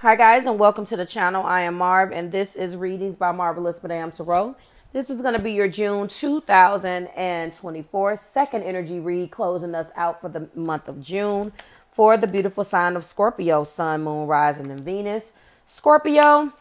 Hi guys, and welcome to the channel. I am Marv, and this is Readings by Marvelous Madame Tarot. This is going to be your June 2024 second energy read, closing us out for the month of June for the beautiful sign of Scorpio, Sun, Moon, Rising, and Venus. Scorpio,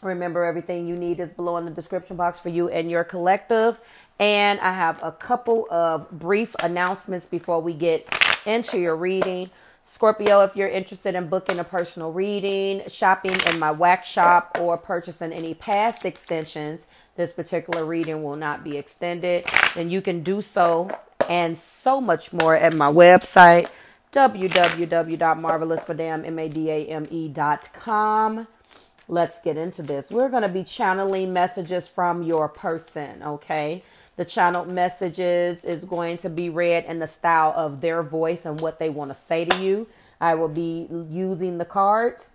remember everything you need is below in the description box for you and your collective. And I have a couple of brief announcements before we get into your reading. Scorpio, if you're interested in booking a personal reading, shopping in my wax shop, or purchasing any past extensions, this particular reading will not be extended, then you can do so and so much more at my website, www.marvelousmadame.com. Let's get into this. We're going to be channeling messages from your person, okay? The channeled messages is going to be read in the style of their voice and what they want to say to you. I will be using the cards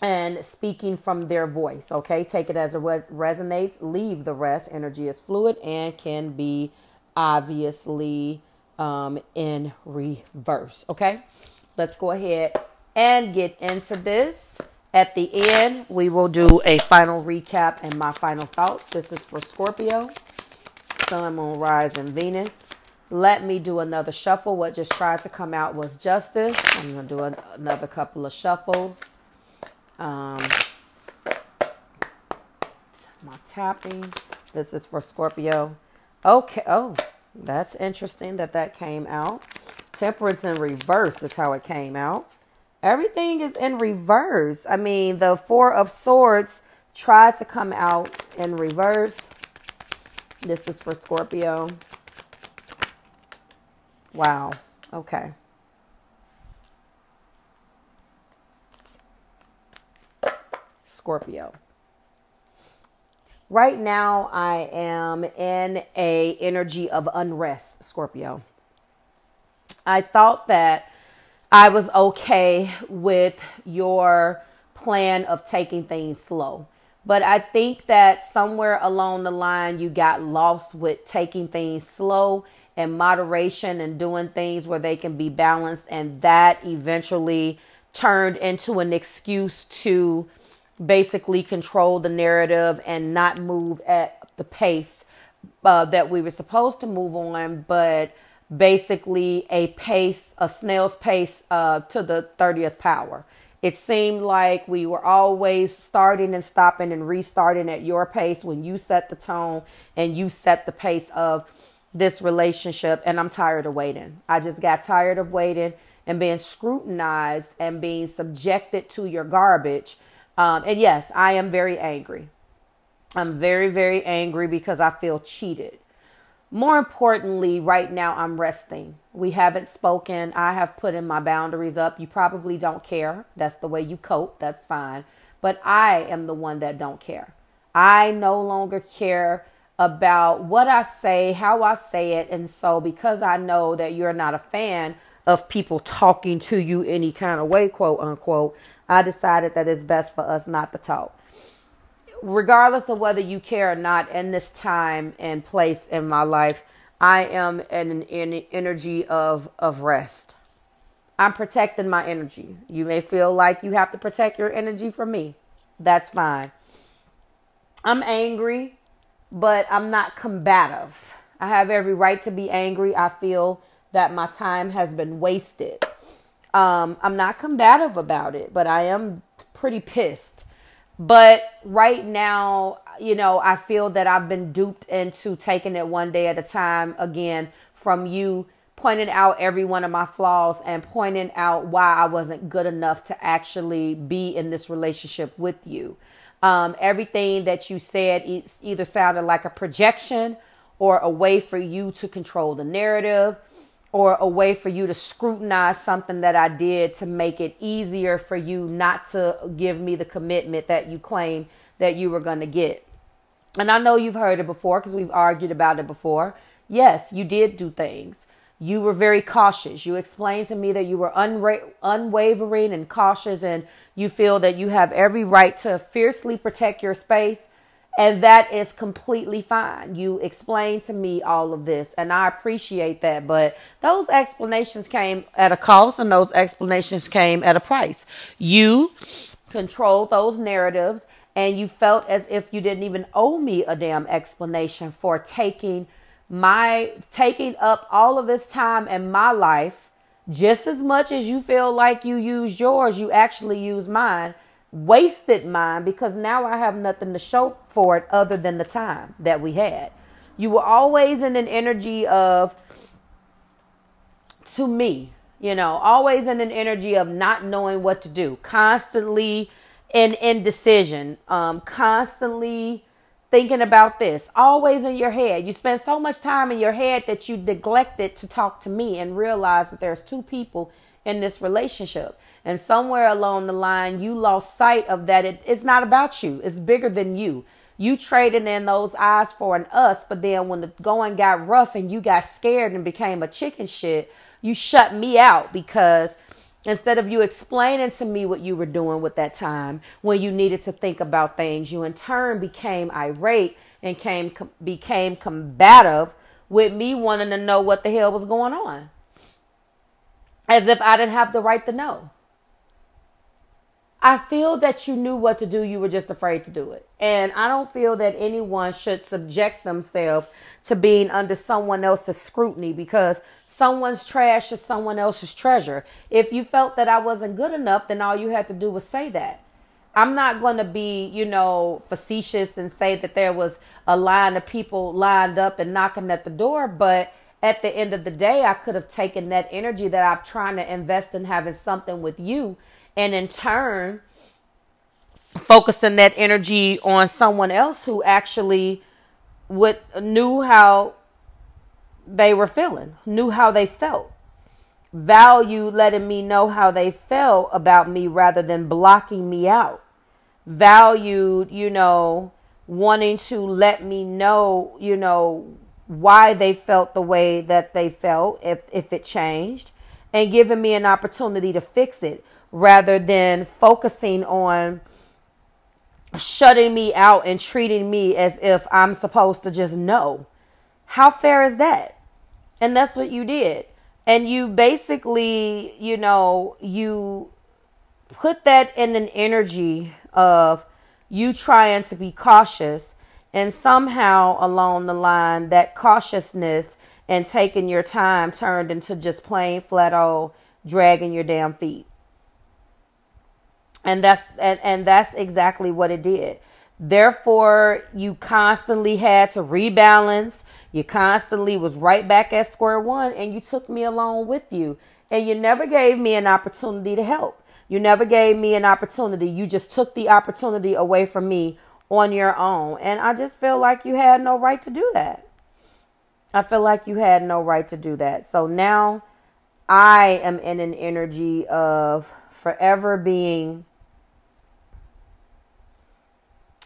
and speaking from their voice, okay? Take it as it resonates. Leave the rest. Energy is fluid and can be obviously in reverse, okay? Let's go ahead and get into this. At the end, we will do a final recap and my final thoughts. This is for Scorpio. Sun, Moon, Rising, Venus. Let me do another shuffle. What just tried to come out was justice. I'm going to do another couple of shuffles. My tapping. This is for Scorpio. Okay. Oh, that's interesting that came out. Temperance in reverse is how it came out. Everything is in reverse. I mean, the Four of Swords tried to come out in reverse. This is for Scorpio. Wow. Okay. Scorpio. Right now, I am in a energy of unrest, Scorpio. I thought that I was okay with your plan of taking things slow. But I think that somewhere along the line, you got lost with taking things slow and moderation and doing things where they can be balanced. And that eventually turned into an excuse to basically control the narrative and not move at the pace that we were supposed to move on, but basically a snail's pace to the 30th power. It seemed like we were always starting and stopping and restarting at your pace when you set the tone and you set the pace of this relationship. And I'm tired of waiting. I just got tired of waiting and being scrutinized and being subjected to your garbage. And yes, I am very angry. I'm very, very angry because I feel cheated. More importantly, right now I'm resting. We haven't spoken. I have put in my boundaries up. You probably don't care. That's the way you cope. That's fine. But I am the one that don't care. I no longer care about what I say, how I say it. And so because I know that you're not a fan of people talking to you any kind of way, quote unquote, I decided that it's best for us not to talk. Regardless of whether you care or not, in this time and place in my life, I am in an energy of rest. I'm protecting my energy. You may feel like you have to protect your energy from me. That's fine. I'm angry, but I'm not combative. I have every right to be angry. I feel that my time has been wasted. I'm not combative about it, but I am pretty pissed. But right now, you know, I feel that I've been duped into taking it one day at a time again from you pointing out every one of my flaws and pointing out why I wasn't good enough to actually be in this relationship with you. Everything that you said either sounded like a projection or a way for you to control the narrative, or a way for you to scrutinize something that I did to make it easier for you not to give me the commitment that you claim that you were going to get. And I know you've heard it before because we've argued about it before. Yes, you did do things. You were very cautious. You explained to me that you were unwavering and cautious, and you feel that you have every right to fiercely protect your space And that is completely fine. You explained to me all of this, and I appreciate that. But those explanations came at a cost, and those explanations came at a price. You controlled those narratives, and you felt as if you didn't even owe me a damn explanation for taking up all of this time in my life. Just as much as you feel like you used yours, you actually used mine. Wasted mine, because now I have nothing to show for it other than the time that we had. You were always in an energy of, to me, always in an energy of not knowing what to do, constantly in indecision, constantly thinking about this, always in your head. You spend so much time in your head that you neglected to talk to me and realize that there's two people in this relationship. And somewhere along the line, you lost sight of that. It's not about you. It's bigger than you. You traded in those eyes for an us. But then when the going got rough and you got scared and became a chicken shit, you shut me out, because instead of you explaining to me what you were doing with that time when you needed to think about things, you in turn became irate and became combative with me wanting to know what the hell was going on. As if I didn't have the right to know. I feel that you knew what to do. You were just afraid to do it. And I don't feel that anyone should subject themselves to being under someone else's scrutiny, because someone's trash is someone else's treasure. If you felt that I wasn't good enough, then all you had to do was say that. I'm not going to be, facetious and say that there was a line of people lined up and knocking at the door. But at the end of the day, I could have taken that energy that I'm trying to invest in having something with you, and in turn, focusing that energy on someone else who actually knew how they were feeling, knew how they felt, valued letting me know how they felt about me rather than blocking me out, valued, wanting to let me know, why they felt the way that they felt, if it changed, and giving me an opportunity to fix it, rather than focusing on shutting me out and treating me as if I'm supposed to just know. How fair is that? And that's what you did. And you basically, you put that in an energy of you trying to be cautious, and somehow along the line, that cautiousness and taking your time turned into just plain flat old dragging your damn feet. And that's exactly what it did. Therefore, you constantly had to rebalance. You constantly was right back at square one, and you took me along with you. And you never gave me an opportunity to help. You never gave me an opportunity. You just took the opportunity away from me on your own. And I just feel like you had no right to do that. I feel like you had no right to do that. So now I am in an energy of forever being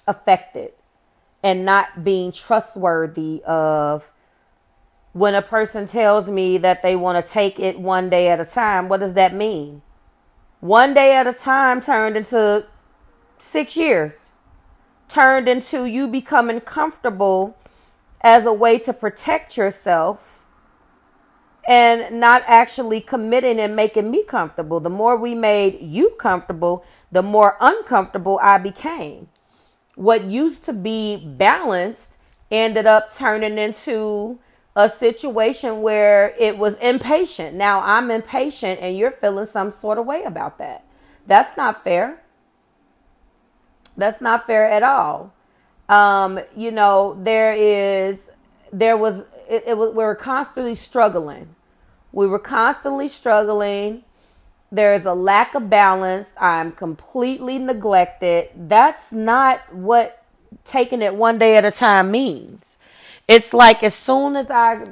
affected and not being trustworthy of when a person tells me that they want to take it one day at a time. What does that mean? One day at a time turned into 6 years, turned into you becoming comfortable as a way to protect yourself and not actually committing and making me comfortable. The more we made you comfortable, the more uncomfortable I became. What used to be balanced ended up turning into a situation where it was impatient. Now I'm impatient and you're feeling some sort of way about that. That's not fair. That's not fair at all. We were constantly struggling. We were constantly struggling. There's a lack of balance. I'm completely neglected. That's not what taking it one day at a time means. It's like as soon as I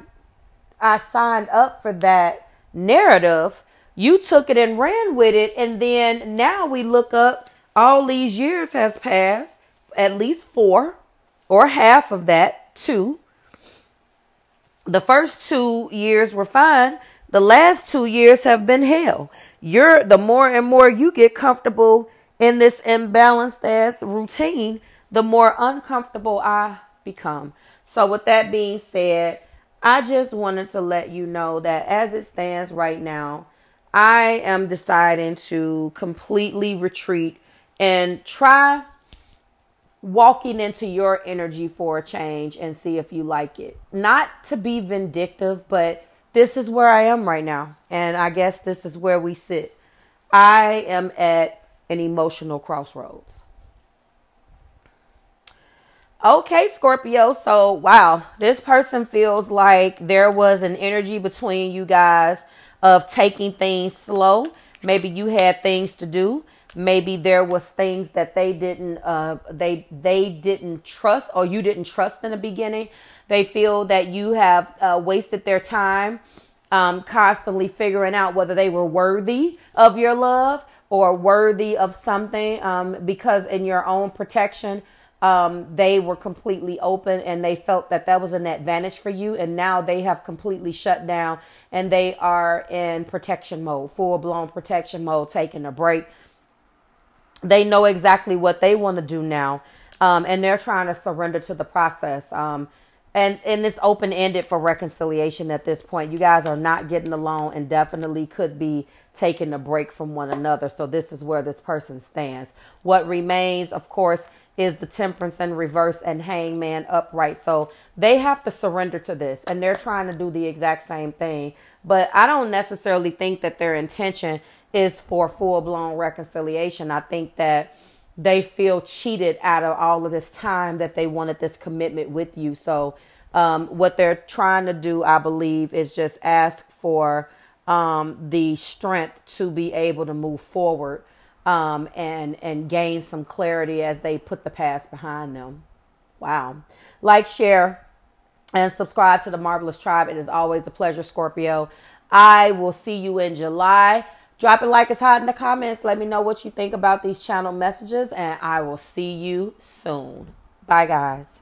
signed up for that narrative, you took it and ran with it. And then now we look up, all these years has passed, at least 4 or half of that, 2. The first 2 years were fine. The last 2 years have been hell. The more and more you get comfortable in this imbalanced ass routine, the more uncomfortable I become. So with that being said, I just wanted to let you know that as it stands right now, I am deciding to completely retreat and try walking into your energy for a change and see if you like it. Not to be vindictive, but this is where I am right now. And I guess this is where we sit. I am at an emotional crossroads. Okay, Scorpio. So, wow, this person feels like there was an energy between you guys of taking things slow. Maybe you had things to do. Maybe there was things that they didn't trust, or you didn't trust in the beginning. They feel that you have wasted their time constantly figuring out whether they were worthy of your love or worthy of something, because in your own protection, they were completely open and they felt that that was an advantage for you. And now they have completely shut down and they are in protection mode, full blown protection mode, taking a break. They know exactly what they want to do now. And they're trying to surrender to the process. And it's open-ended for reconciliation at this point. You guys are not getting along and definitely could be taking a break from one another. So this is where this person stands. What remains, of course, is the Temperance in reverse and Hangman upright. So they have to surrender to this and they're trying to do the exact same thing. But I don't necessarily think that their intention is for full-blown reconciliation. I think that they feel cheated out of all of this time that they wanted this commitment with you. So what they're trying to do, I believe, is just ask for the strength to be able to move forward and gain some clarity as they put the past behind them. Wow. Like, share, and subscribe to the Marvelous Tribe. It is always a pleasure, Scorpio. I will see you in July. Drop it like it's hot in the comments. Let me know what you think about these channel messages, and I will see you soon. Bye, guys.